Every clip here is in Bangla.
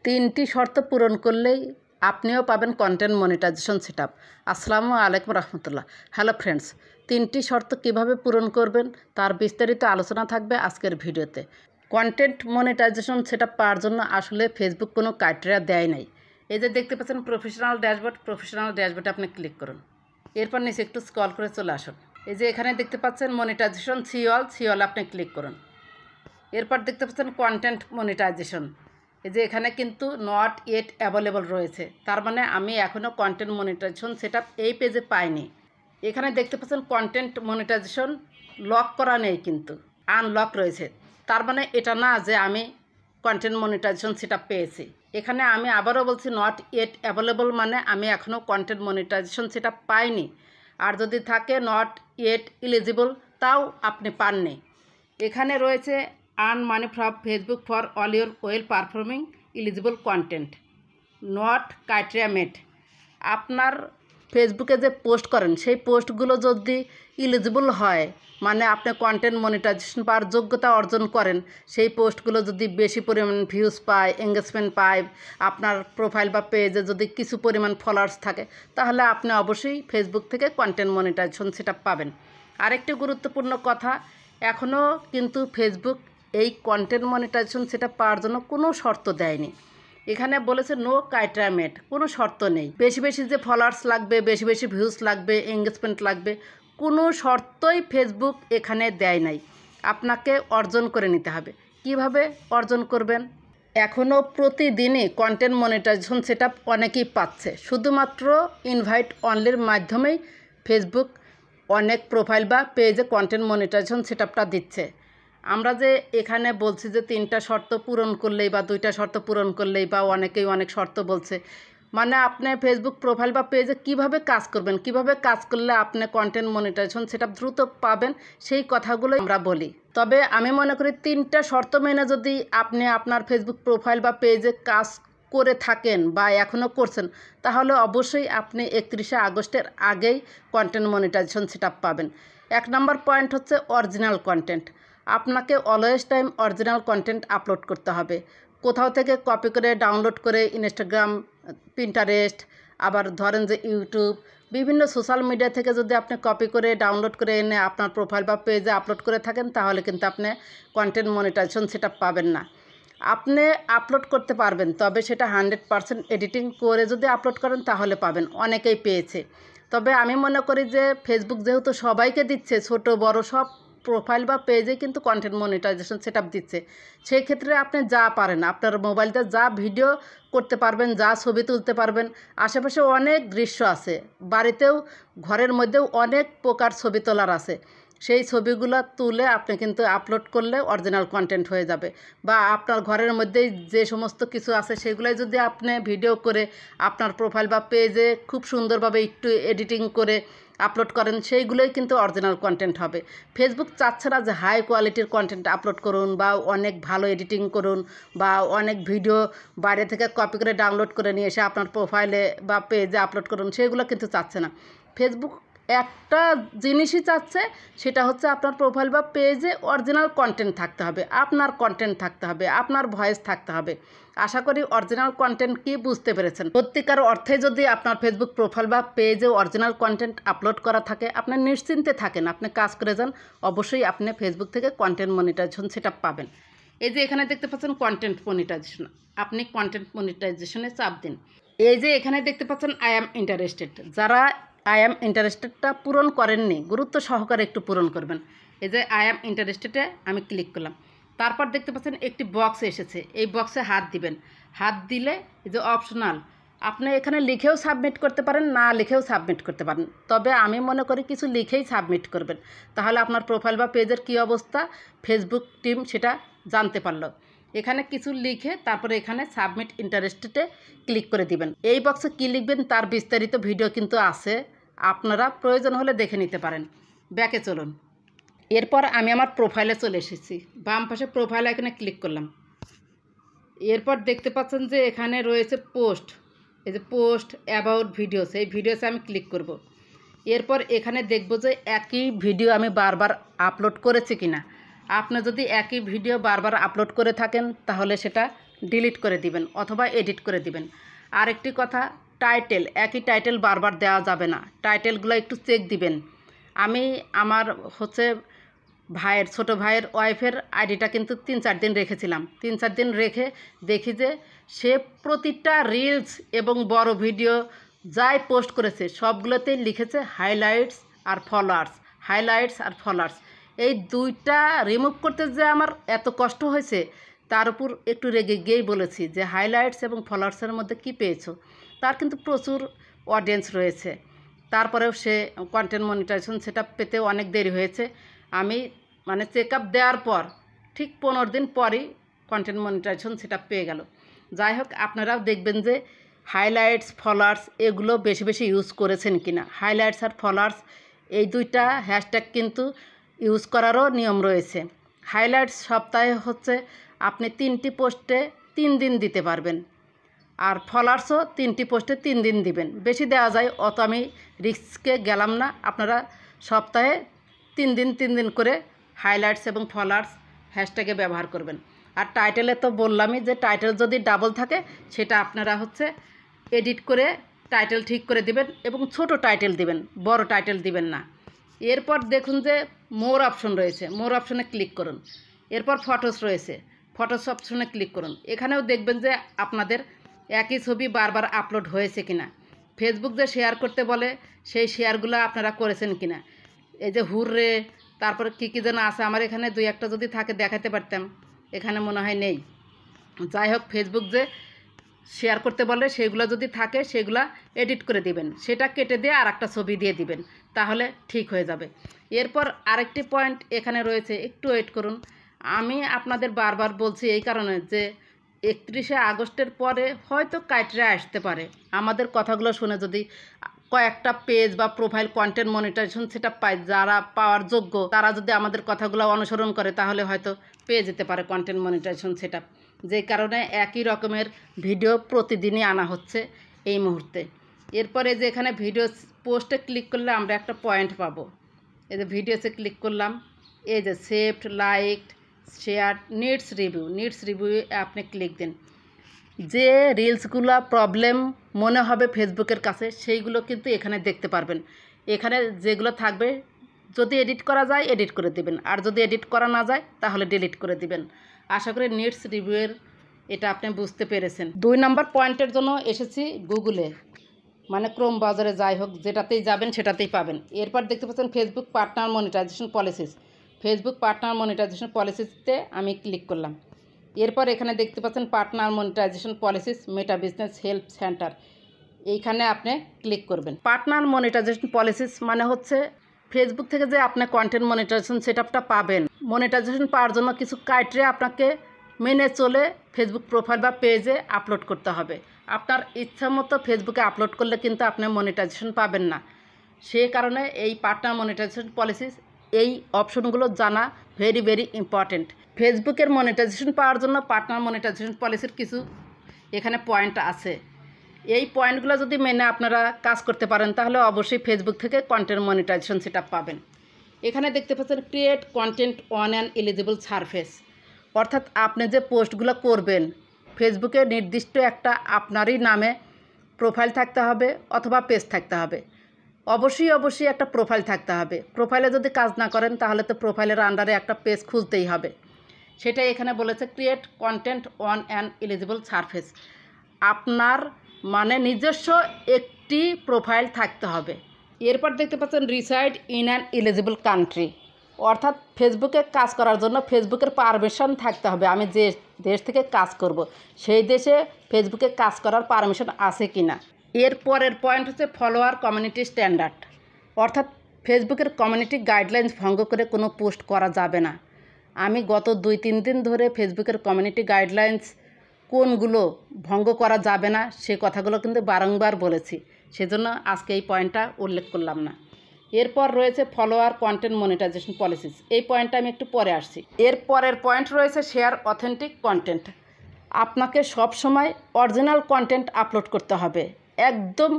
তিনটি শর্ত পূরণ করলেই আপনিও পাবেন কন্টেন্ট মনিটাইজেশন সেটআপ। আসসালামু আলাইকুম রহমতুল্লাহ। হ্যালো ফ্রেন্ডস, তিনটি শর্ত কিভাবে পূরণ করবেন তার বিস্তারিত আলোচনা থাকবে আজকের ভিডিওতে। কন্টেন্ট মনিটাইজেশন সেটআপ পাওয়ার জন্য আসলে ফেসবুক কোনো ক্রাইটেরিয়া দেয় নাই। এই যে দেখতে পাচ্ছেন প্রফেশনাল ড্যাশবোর্ডে আপনি ক্লিক করুন। এরপর নিচে একটু স্ক্রল করে চলে আসুন। এই যে এখানে দেখতে পাচ্ছেন মনিটাইজেশন সিওল আপনি ক্লিক করুন। এরপর দেখতে পাচ্ছেন কন্টেন্ট মনিটাইজেশন। এই যে এখানে কিন্তু নট ইয়েট অ্যাভেলেবল রয়েছে, তার মানে আমি এখনও কন্টেন্ট মনিটাইজেশন সেটআপ এই পেজে পাইনি। এখানে দেখতে পাচ্ছেন কন্টেন্ট মনিটাইজেশন লক করা নেই, কিন্তু আনলক রয়েছে। তার মানে এটা না যে আমি কন্টেন্ট মনিটাইজেশন সেটআপ পেয়েছি। এখানে আমি আবারও বলছি নট ইয়েট অ্যাভেলেবল, মানে আমি এখনও কন্টেন্ট মনিটাইজেশন সেটআপ পাইনি। আর যদি থাকে নট ইয়েট এলিজিবল, তাও আপনি পাননি। এখানে রয়েছে earn money from Facebook for all your well performing eligible content, not criteria met. আপনার ফেসবুকে যে পোস্ট করেন সেই পোস্টগুলো যদি এলিজিবল হয়, মানে আপনি কন্টেন্ট মনিটাইজেশন পাওয়ার যোগ্যতা অর্জন করেন, সেই পোস্টগুলো যদি বেশি পরিমাণ ভিউজ পায়, এঙ্গেজমেন্ট পায়, আপনার প্রোফাইল বা পেজে যদি কিছু পরিমাণ ফলোয়ার্স থাকে, তাহলে আপনি অবশ্যই ফেসবুক থেকে কন্টেন্ট মনিটাইজেশন সেটআপ পাবেন। আরেকটি গুরুত্বপূর্ণ কথা, এখনও কিন্তু ফেসবুক এই কন্টেন্ট মনিটাইজেশন সেটআপ পাওয়ার জন্য কোনো শর্ত দেয়নি। এখানে বলেছে নো ক্রাইটেরিয়া মেট, কোনো শর্ত নেই। বেশি বেশি যে ফলোয়ার্স লাগবে, বেশি বেশি ভিউজ লাগবে, এঙ্গেজমেন্ট লাগবে, কোনো শর্তই ফেসবুক এখানে দেয় নাই। আপনাকে অর্জন করে নিতে হবে। কিভাবে অর্জন করবেন? এখনও প্রতিদিনই কন্টেন্ট মনিটাইজেশন সেটআপ অনেকেই পাচ্ছে, শুধুমাত্র ইনভাইট অনলির মাধ্যমেই ফেসবুক অনেক প্রোফাইল বা পেজে কন্টেন্ট মনিটাইজেশন সেটআপটা দিচ্ছে। আমরা যে এখানে বলছি যে 3টা শর্ত পূরণ করলেই বা 2টা শর্ত পূরণ করলেই, বা অনেকেই অনেক শর্ত বলছে, মানে আপনি ফেসবুক প্রোফাইল বা পেজে কিভাবে কাজ করবেন, কিভাবে কাজ করলে আপনি কন্টেন্ট মনিটাইজেশন সেটআপ দ্রুত পাবেন, সেই কথাগুলো আমরা বলি। তবে আমি মনে করি 3টা শর্ত মেনে যদি আপনি আপনার ফেসবুক প্রোফাইল বা পেজে কাজ করে থাকেন বা এখনও করছেন, তাহলে অবশ্যই আপনি 31শে আগস্টের আগেই কন্টেন্ট মনিটাইজেশন সেটআপ পাবেন। 1 নম্বর পয়েন্ট হচ্ছে অরিজিনাল কন্টেন্ট। আপনাকে always time original content upload করতে হবে। কোথাও থেকে কপি করে ডাউনলোড করে ইনস্টাগ্রাম, পিন্টারেস্ট, আবার ধরেন যে ইউটিউব, বিভিন্ন সোশ্যাল মিডিয়া থেকে যদি আপনি কপি করে ডাউনলোড করে এনে আপনার প্রোফাইল বা পেজে আপলোড করে থাকেন, তাহলে কিন্তু আপনি কন্টেন্ট মনিটাইজেশন সেটআপ পাবেন না। আপনি আপলোড করতে পারবেন, তবে সেটা 100% এডিটিং করে যদি আপলোড করেন তাহলে পাবেন। অনেকেই পেয়েছে। তবে আমি মনে করি যে ফেসবুক যেহেতু সবাইকে দিচ্ছে, ছোট বড় সব প্রোফাইল বা পেজে কিন্তু কন্টেন্ট মনিটাইজেশন সেটআপ দিচ্ছে। সেই ক্ষেত্রে আপনি যা পারেন, আপনার মোবাইলতে যা ভিডিও করতে পারবেন, যা ছবি তুলতে পারবেন, আশেপাশে অনেক দৃশ্য আছে, বাড়িতেও ঘরের মধ্যেও অনেক প্রকার ছবি তোলার আছে, সেই ছবিগুলো তুলে আপনি কিন্তু আপলোড করলে অরিজিনাল কন্টেন্ট হয়ে যাবে। বা আপনার ঘরের মধ্যেই যে সমস্ত কিছু আছে সেগুলোই যদি আপনি ভিডিও করে আপনার প্রোফাইল বা পেজে খুব সুন্দরভাবে একটু এডিটিং করে আপলোড করেন, সেইগুলোই কিন্তু অরিজিনাল কন্টেন্ট হবে। ফেসবুক চাচ্ছে না যে হাই কোয়ালিটির কন্টেন্ট আপলোড করুন বা অনেক ভালো এডিটিং করুন বা অনেক ভিডিও বাইরে থেকে কপি করে ডাউনলোড করে নিয়ে এসে আপনার প্রোফাইলে বা পেজে আপলোড করুন, সেগুলো কিন্তু চাচ্ছে না। ফেসবুক একটা জিনিসই চাচ্ছে, সেটা হচ্ছে আপনার প্রোফাইল বা পেজে অরিজিনাল কন্টেন্ট থাকতে হবে, আপনার কন্টেন্ট থাকতে হবে, আপনার ভয়েস থাকতে হবে। আশা করি অরিজিনাল কন্টেন্ট কি বুঝতে পেরেছেন। সত্যিকার অর্থে যদি আপনার ফেসবুক প্রোফাইল বা পেজে অরিজিনাল কন্টেন্ট আপলোড করা থাকে, আপনি নিশ্চিন্তে থাকেন, আপনি কাজ করে যান, অবশ্যই আপনি ফেসবুক থেকে কন্টেন্ট মনিটাইজেশন সেটআপ পাবেন। এই যে এখানে দেখতে পাচ্ছেন কন্টেন্ট মনিটাইজেশন, আপনি কন্টেন্ট মনিটাইজেশনে চাপ দিন। এই যে এখানে দেখতে পাচ্ছেন আই অ্যাম ইন্টারেস্টেড, যারা আই অ্যাম ইন্টারেস্টেডটা পূরণ করেননি, গুরুত্ব সহকারে একটু পূরণ করবেন। এই যে আই অ্যাম ইন্টারেস্টেডে আমি ক্লিক করলাম। তারপর দেখতে পাচ্ছেন একটি বক্স এসেছে, এই বক্সে হাত দিবেন। হাত দিলে এই যে অপশনাল, আপনি এখানে লিখেও সাবমিট করতে পারেন, না লিখেও সাবমিট করতে পারেন। তবে আমি মনে করি কিছু লিখেই সাবমিট করবেন, তাহলে আপনার প্রোফাইল বা পেজের কী অবস্থা ফেসবুক টিম সেটা জানতে পারলো। এখানে কিছু লিখে তারপরে এখানে সাবমিট ইন্টারেস্টেডে ক্লিক করে দিবেন। এই বক্সে কী লিখবেন তার বিস্তারিত ভিডিও কিন্তু আছে, আপনারা প্রয়োজন হলে দেখে নিতে পারেন। ব্যাকে চলুন। এরপর আমি আমার প্রোফাইলে চলে এসেছি, বাম পাশে প্রোফাইলে এখানে ক্লিক করলাম। এরপর দেখতে পাচ্ছেন যে এখানে রয়েছে পোস্ট, এই যে পোস্ট অ্যাবাউট ভিডিওস, এই ভিডিওসে আমি ক্লিক করব। এরপর এখানে দেখব যে একই ভিডিও আমি বারবার আপলোড করেছি কিনা। আপনি যদি একই ভিডিও বারবার আপলোড করে থাকেন, তাহলে সেটা ডিলিট করে দিবেন অথবা এডিট করে দিবেন। আরেকটি কথা, টাইটেল, একই টাইটেল বারবার দেওয়া যাবে না, টাইটেলগুলো একটু চেক দিবেন। আমি আমার ছোটো ভাইয়ের ওয়াইফের আইডিটা কিন্তু 3-4 দিন রেখেছিলাম। 3-4 দিন রেখে দেখি যে সে প্রতিটা রিলস এবং বড় ভিডিও যাই পোস্ট করেছে সবগুলোতেই লিখেছে হাইলাইটস আর ফলোয়ার্স। এই দুইটা রিমুভ করতে যে আমার এত কষ্ট হয়েছে, তার উপর একটু রেগে গিয়েই বলেছি যে হাইলাইটস এবং ফলোয়ার্সের মধ্যে কি পেয়েছো। তার কিন্তু প্রচুর অডিয়েন্স রয়েছে, তারপরেও সে কন্টেন্ট মনিটাইজেশন সেটা পেতে অনেক দেরি হয়েছে। আমি চেক আপ দেওয়ার পর ঠিক 15 দিন পরই কন্টেন্ট মনিটাইজেশন সেটা পেয়ে গেল। যাই হোক, আপনারাও দেখবেন যে হাইলাইটস ফলোয়ার্স এগুলো বেশি বেশি ইউজ করেছেন কিনা। হাইলাইটস আর ফলোয়ার্স এই দুইটা হ্যাশট্যাগ কিন্তু ইউজ করারও নিয়ম রয়েছে। হাইলাইটস সপ্তাহে আপনি 3টি পোস্টে 3 দিন দিতে পারবেন, আর ফলোয়ার্সও 3টি পোস্টে 3 দিন দিবেন। বেশি দেওয়া যায়, অত আমি রিস্কে গেলাম না। আপনারা সপ্তাহে 3 দিন করে হাইলাইটস এবং ফলোয়ার্স হ্যাশট্যাগে ব্যবহার করবেন। আর টাইটেলে তো বললামই যে টাইটেল যদি ডাবল থাকে সেটা আপনারা এডিট করে টাইটেল ঠিক করে দিবেন এবং ছোট টাইটেল দিবেন, বড় টাইটেল দিবেন না। এরপর দেখুন যে মোর অপশন রয়েছে, মোর অপশনে ক্লিক করুন। এরপর ফটোস রয়েছে, ফটোস অপশনে ক্লিক করুন। এখানেও দেখবেন যে আপনাদের একই ছবি বারবার আপলোড হয়েছে কিনা। ফেসবুক যে শেয়ার করতে বলে সেই শেয়ারগুলো আপনারা করেছেন কিনা। এই যে হুররে, তারপরে কী যেন আছে, আমার এখানে 2-1টা যদি থাকে দেখাতে পারতাম, এখানে মনে হয় নেই। যাই হোক, ফেসবুক যে শেয়ার করতে বলে সেগুলো যদি থাকে সেগুলো এডিট করে দিবেন, সেটা কেটে দিয়ে আর একটা ছবি দিয়ে দিবেন, তাহলে ঠিক হয়ে যাবে। এরপর আরেকটি পয়েন্ট এখানে রয়েছে, একটু ওয়েট করুন। আমি আপনাদের বারবার বলছি এই কারণে যে 31শে আগস্টের পরে হয়তো কাইটরা আসতে পারে। আমাদের কথাগুলো শুনে যদি কয়েকটা পেজ বা প্রোফাইল কন্টেন্ট মনিটাইজেশন সেটা পায়, যারা পাওয়ার যোগ্য তারা যদি আমাদের কথাগুলো অনুসরণ করে তাহলে হয়তো পেয়ে যেতে পারে কন্টেন্ট মনিটাইজেশন সেটা। যে কারণে একই রকমের ভিডিও প্রতিদিনই আনা হচ্ছে এই মুহূর্তে। এরপরে যে এখানে ভিডিও পোস্টে ক্লিক করলে আমরা একটা পয়েন্ট পাবো। এই যে ভিডিওতে ক্লিক করলাম, এই যে saved, liked, share, needs review আপনি ক্লিক দিন। যে রিলসগুলো প্রবলেম মনে হবে ফেসবুকের কাছে সেইগুলো কিন্তু এখানে দেখতে পারবেন। এখানে যেগুলো থাকবে যদি এডিট করা যায় এডিট করে দিবেন, আর যদি এডিট করা না যায় তাহলে ডিলিট করে দিবেন। আশা করি নিডস রিভিউয়ের এটা আপনি বুঝতে পেরেছেন। 2 নম্বর পয়েন্টের জন্য এসেছি গুগলে, ক্রোম ব্রাউজারে, যাই হোক যেটাতেই যাবেন সেটাতেই পাবেন। এরপর দেখতে পাচ্ছেন Facebook partner monetization policies. Facebook partner monetization পলিসিসতে আমি ক্লিক করলাম। এরপর এখানে দেখতে পাচ্ছেন partner monetization policies Meta business help centre, এইখানে আপনি ক্লিক করবেন। পার্টনার মনিটাইজেশন পলিসিস ফেসবুক থেকে যে আপনি কন্টেন্ট মনিটাইজেশন সেটআপটা পাবেন, মনিটাইজেশন পাওয়ার জন্য কিছু ক্রাইটেরিয়া আপনাকে মেনে চলে ফেসবুক প্রোফাইল বা পেজে আপলোড করতে হবে। আপনার ইচ্ছা মতো ফেসবুকে আপলোড করলে কিন্তু আপনি মনিটাইজেশন পাবেন না। সেই কারণে এই পার্টনার মনিটাইজেশন পলিসিস এই অপশনগুলো জানা ভেরি ইম্পর্টেন্ট। ফেসবুকের মনিটাইজেশন পাওয়ার জন্য পার্টনার মনিটাইজেশন পলিসির কিছু এখানে পয়েন্ট আছে। এই পয়েন্টগুলো যদি মেনে আপনারা কাজ করতে পারেন তাহলে অবশ্যই ফেসবুক থেকে কন্টেন্ট মনিটাইজেশন সেটআপ পাবেন। এখানে দেখতে পাচ্ছেন create content on an eligible surface, অর্থাৎ আপনি যে পোস্টগুলো করবেন ফেসবুকে নির্দিষ্ট একটা আপনারই নামে প্রোফাইল থাকতে হবে অথবা পেজ থাকতে হবে। অবশ্যই একটা প্রোফাইল থাকতে হবে। প্রোফাইলে যদি কাজ না করেন তাহলে তো প্রোফাইলের আন্ডারে একটা পেজ খুলতেই হবে। সেটাই এখানে বলেছে create content on an eligible surface. আপনার নিজস্ব একটি প্রোফাইল থাকতে হবে। এরপর দেখতে পাচ্ছেন reside in an eligible country, অর্থাৎ ফেসবুকে কাজ করার জন্য ফেসবুকের পারমিশন থাকতে হবে। আমি যে দেশ থেকে কাজ করব সেই দেশে ফেসবুকে কাজ করার পারমিশন আছে কি না। এরপরের পয়েন্ট ফলোয়ার কমিউনিটি স্ট্যান্ডার্ড, অর্থাৎ ফেসবুকের কমিউনিটি গাইডলাইন্স ভঙ্গ করে কোনো পোস্ট করা যাবে না। আমি গত 2-3 দিন ধরে ফেসবুকের কমিউনিটি গাইডলাইন্স কোনগুলো ভঙ্গ করা যাবে না সে কথাগুলো কিন্তু বারংবার বলেছি, সেজন্য আজকে এই পয়েন্টটা উল্লেখ করলাম না। এরপর রয়েছে ফলোয়ার কন্টেন্ট মনিটাইজেশন পলিসিস, এই পয়েন্টটা আমি একটু পরে আসছি। এরপরের পয়েন্ট রয়েছে শেয়ার অথেন্টিক কন্টেন্ট। আপনাকে সব সময় অরিজিনাল কন্টেন্ট আপলোড করতে হবে। একদম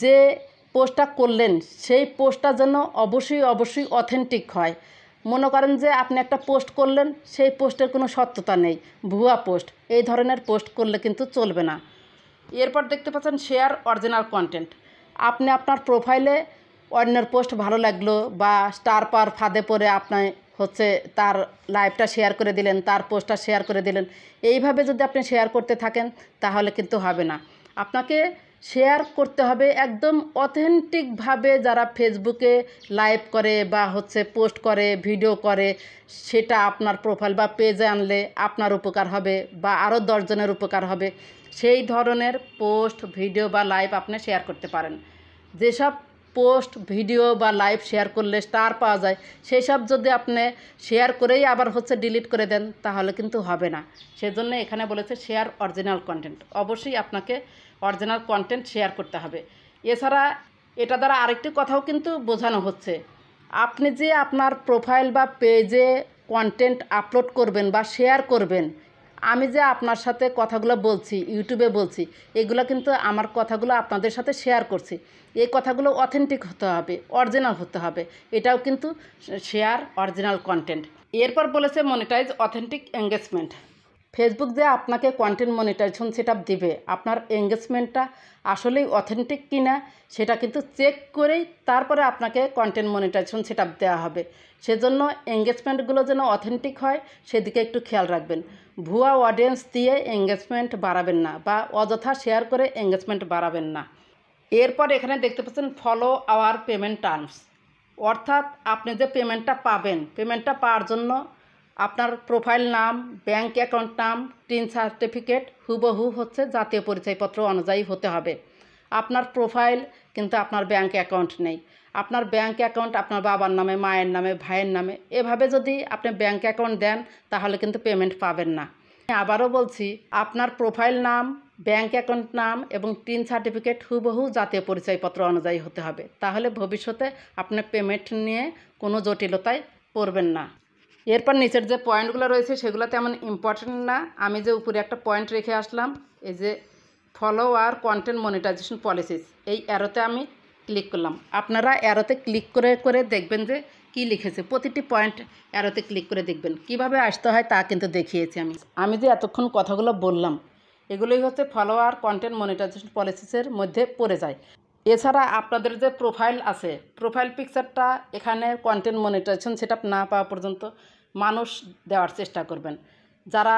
যে পোস্টটা করলেন সেই পোস্টটা যেন অবশ্যই অথেন্টিক হয়। মনে করেন যে আপনি একটা পোস্ট করলেন, সেই পোস্টের কোনো সত্যতা নেই, ভুয়া পোস্ট, এই ধরনের পোস্ট করলে কিন্তু চলবে না। এরপর দেখতে পাচ্ছেন শেয়ার অরিজিনাল কন্টেন্ট। আপনি আপনার প্রোফাইলে অন্যের পোস্ট ভালো লাগলো বা স্টার পাওয়ার ফাঁদে পড়ে আপনি হচ্ছে তার লাইভটা শেয়ার করে দিলেন, তার পোস্টটা শেয়ার করে দিলেন। এইভাবে যদি আপনি শেয়ার করতে থাকেন তাহলে কিন্তু হবে না। আপনাকে শেয়ার করতে হবে একদম অথেন্টিকভাবে, যারা ফেসবুকে লাইভ করে বা হচ্ছে পোস্ট করে, ভিডিও করে, সেটা আপনার প্রোফাইল বা পেজে আনলে আপনার উপকার হবে বা আরও 10 জনের উপকার হবে। সেই ধরনের পোস্ট, ভিডিও বা লাইভ আপনি শেয়ার করতে পারেন। যেসব পোস্ট, ভিডিও বা লাইভ শেয়ার করলে স্টার পাওয়া যায়, সেই সব যদি আপনি শেয়ার করেই আবার হচ্ছে ডিলিট করে দেন তাহলে কিন্তু হবে না। সেজন্য এখানে বলেছে শেয়ার অরিজিনাল কন্টেন্ট। অবশ্যই আপনাকে অরিজিনাল কন্টেন্ট শেয়ার করতে হবে। এছাড়া এটা দ্বারা আরেকটি কথাও কিন্তু বোঝানো হচ্ছে, আপনি যে আপনার প্রোফাইল বা পেজে কন্টেন্ট আপলোড করবেন বা শেয়ার করবেন, আমি যে আপনার সাথে কথাগুলো বলছি, ইউটিউবে বলছি, এগুলো কিন্তু আমার কথাগুলো আপনাদের সাথে শেয়ার করছি। এই কথাগুলো অথেন্টিক হতে হবে, অরিজিনাল হতে হবে, এটাও কিন্তু শেয়ার অরিজিনাল কন্টেন্ট। এরপর বলেছে মনিটাইজ অথেন্টিক এঙ্গেজমেন্ট। ফেসবুক যে আপনাকে কন্টেন্ট মনিটাইজেশন সেটআপ দিবে, আপনার এঙ্গেজমেন্টটা আসলেই অথেন্টিক কিনা সেটা কিন্তু চেক করেই তারপরে আপনাকে কন্টেন্ট মনিটাইজেশন সেটআপ দেওয়া হবে। সেজন্য এঙ্গেজমেন্টগুলো যেন অথেন্টিক হয় সেদিকে একটু খেয়াল রাখবেন। ভুয়া অডিয়েন্স দিয়ে এঙ্গেজমেন্ট বাড়াবেন না বা অযথা শেয়ার করে এঙ্গেজমেন্ট বাড়াবেন না। এরপর এখানে দেখতে পাচ্ছেন ফলো আওয়ার পেমেন্ট টার্মস, অর্থাৎ আপনি যে পেমেন্টটা পাবেন, পেমেন্টটা পাওয়ার জন্য আপনার প্রোফাইল নাম, ব্যাংক অ্যাকাউন্ট নাম, টিন সার্টিফিকেট হুবহু হচ্ছে জাতীয় পরিচয়পত্র অনুযায়ী হতে হবে। আপনার প্রোফাইল কিন্তু আপনার ব্যাংক অ্যাকাউন্ট নেই, আপনার ব্যাংক অ্যাকাউন্ট আপনার বাবার নামে, মায়ের নামে, ভাইয়ের নামে, এভাবে যদি আপনি ব্যাংক অ্যাকাউন্ট দেন তাহলে কিন্তু পেমেন্ট পাবেন না। আবারও বলছি, আপনার প্রোফাইল নাম, ব্যাংক অ্যাকাউন্ট নাম এবং টিন সার্টিফিকেট হুবহু জাতীয় পরিচয়পত্র অনুযায়ী হতে হবে, তাহলে ভবিষ্যতে আপনার পেমেন্ট নিয়ে কোনো জটিলতায় পড়বেন না। এরপর নিচের যে পয়েন্টগুলো রয়েছে সেগুলো তেমন ইম্পর্টেন্ট না, আমি যে উপরে একটা পয়েন্ট রেখে আসলাম, এই যে ফলো আর কন্টেন্ট মনিটাইজেশন পলিসিস, এই অ্যারোতে আমি ক্লিক করলাম। আপনারা অ্যারোতে ক্লিক করে করে দেখবেন যে কি লিখেছে, প্রতিটি পয়েন্ট অ্যারোতে ক্লিক করে দেখবেন। কিভাবে আসতে হয় তা কিন্তু দেখিয়েছি আমি যে এতক্ষণ কথাগুলো বললাম, এগুলোই হচ্ছে ফলো আর কন্টেন্ট মনিটাইজেশন পলিসিসের মধ্যে পড়ে যায়। এছাড়া আপনাদের যে প্রোফাইল আছে, প্রোফাইল পিকচারটা এখানে কন্টেন্ট মনিটাইজেশন সেটআপ না পাওয়া পর্যন্ত মানুষ দেওয়ার চেষ্টা করবেন। যারা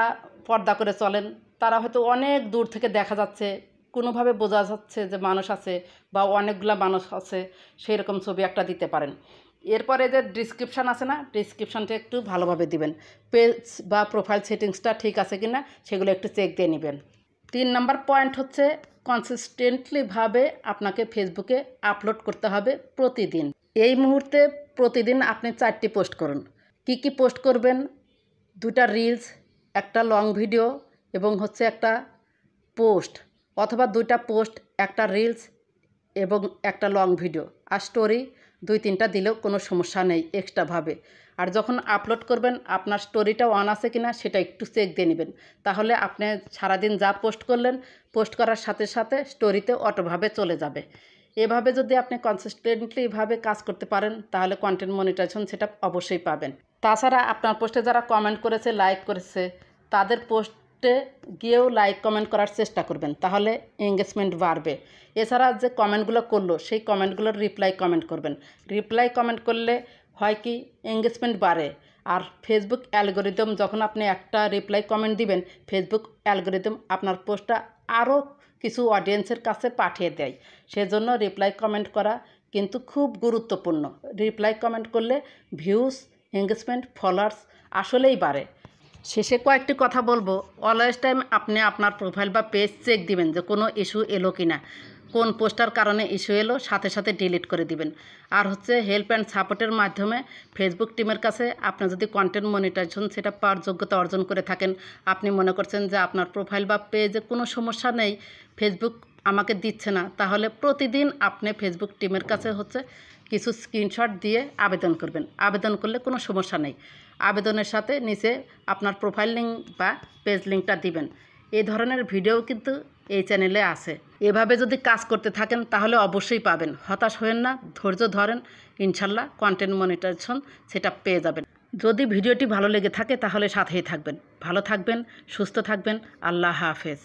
পর্দা করে চলেন তারা হয়তো অনেক দূর থেকে দেখা যাচ্ছে, কোনোভাবে বোঝা যাচ্ছে যে মানুষ আছে বা অনেকগুলো মানুষ আছে, সেই রকম ছবি একটা দিতে পারেন। এরপরে যে ডিসক্রিপশান আছে না, ডিসক্রিপশানটা একটু ভালোভাবে দিবেন। পেজ বা প্রোফাইল সেটিংসটা ঠিক আছে কি না সেগুলো একটু চেক দিয়ে নেবেন। 3 নম্বর পয়েন্ট হচ্ছে কনসিস্টেন্টলিভাবে আপনাকে ফেসবুকে আপলোড করতে হবে প্রতিদিন। এই মুহূর্তে প্রতিদিন আপনি 4টি পোস্ট করুন। কি কি পোস্ট করবেন? 2টা রিলস, একটা লং ভিডিও এবং হচ্ছে একটা পোস্ট, অথবা 2টা পোস্ট, একটা রিলস এবং একটা লং ভিডিও, আর স্টোরি 2-3টা দিলেও কোনো সমস্যা নেই এক্সট্রাভাবে। আর যখন আপলোড করবেন আপনার স্টোরিটা অন আছে কিনা সেটা একটু চেক দিয়ে নেবেন, তাহলে আপনি সারাদিন যা পোস্ট করলেন, পোস্ট করার সাথে সাথে স্টোরিতে অটোভাবে চলে যাবে। এভাবে যদি আপনি কনসিস্টেন্টলিভাবে কাজ করতে পারেন তাহলে কন্টেন্ট মনিটাইজেশন সেটআপ অবশ্যই পাবেন। তাছাড়া আপনার পোস্টে যারা কমেন্ট করেছে, লাইক করেছে, তাদের পোস্টে গিয়েও লাইক কমেন্ট করার চেষ্টা করবেন, তাহলে এঙ্গেজমেন্ট বাড়বে। এছাড়া যে কমেন্টগুলো করলো সেই কমেন্টগুলোর রিপ্লাই কমেন্ট করবেন। রিপ্লাই কমেন্ট করলে হয় কি, এঙ্গেজমেন্ট বাড়ে। আর ফেসবুক অ্যালগোরিদম, যখন আপনি একটা রিপ্লাই কমেন্ট দিবেন, ফেসবুক অ্যালগোরিদম আপনার পোস্টটা আরও কিছু অডিয়েন্সের কাছে পাঠিয়ে দেয়। সেজন্য রিপ্লাই কমেন্ট করা কিন্তু খুব গুরুত্বপূর্ণ। রিপ্লাই কমেন্ট করলে ভিউজ, এঙ্গেজমেন্ট, ফলোয়ার্স আসলেই বাড়ে। শেষে কয়েকটি কথা বলবো, অলওয়েজ টাইম আপনি আপনার প্রোফাইল বা পেজ চেক দিবেন যে কোনো ইস্যু এলো কিনা, কোন পোস্টার কারণে ইস্যু এলো সাথে সাথে ডিলিট করে দিবেন। আর হচ্ছে হেল্প অ্যান্ড সাপোর্টের মাধ্যমে ফেসবুক টিমের কাছে আপনি যদি কন্টেন্ট মনিটাইজেশন সেটা পাওয়ার যোগ্যতা অর্জন করে থাকেন, আপনি মনে করছেন যে আপনার প্রোফাইল বা পেজে কোনো সমস্যা নেই, ফেসবুক আমাকে দিচ্ছে না, তাহলে প্রতিদিন আপনি ফেসবুক টিমের কাছে হচ্ছে কিছু স্ক্রিনশট দিয়ে আবেদন করবেন। আবেদন করলে কোনো সমস্যা নেই, আবেদনের সাথে নিচে আপনার প্রোফাইল লিঙ্ক বা পেজ লিঙ্কটা দিবেন। এই ধরনের ভিডিও কিন্তু এই চ্যানেলে আছে। এভাবে যদি কাজ করতে থাকেন তাহলে অবশ্যই পাবেন। হতাশ হবেন না, ধৈর্য ধরেন, ইনশাল্লাহ কন্টেন্ট মনিটাইজেশন সেটা পেয়ে যাবেন। যদি ভিডিওটি ভালো লেগে থাকে তাহলে সাথেই থাকবেন। ভালো থাকবেন, সুস্থ থাকবেন। আল্লাহ হাফেজ।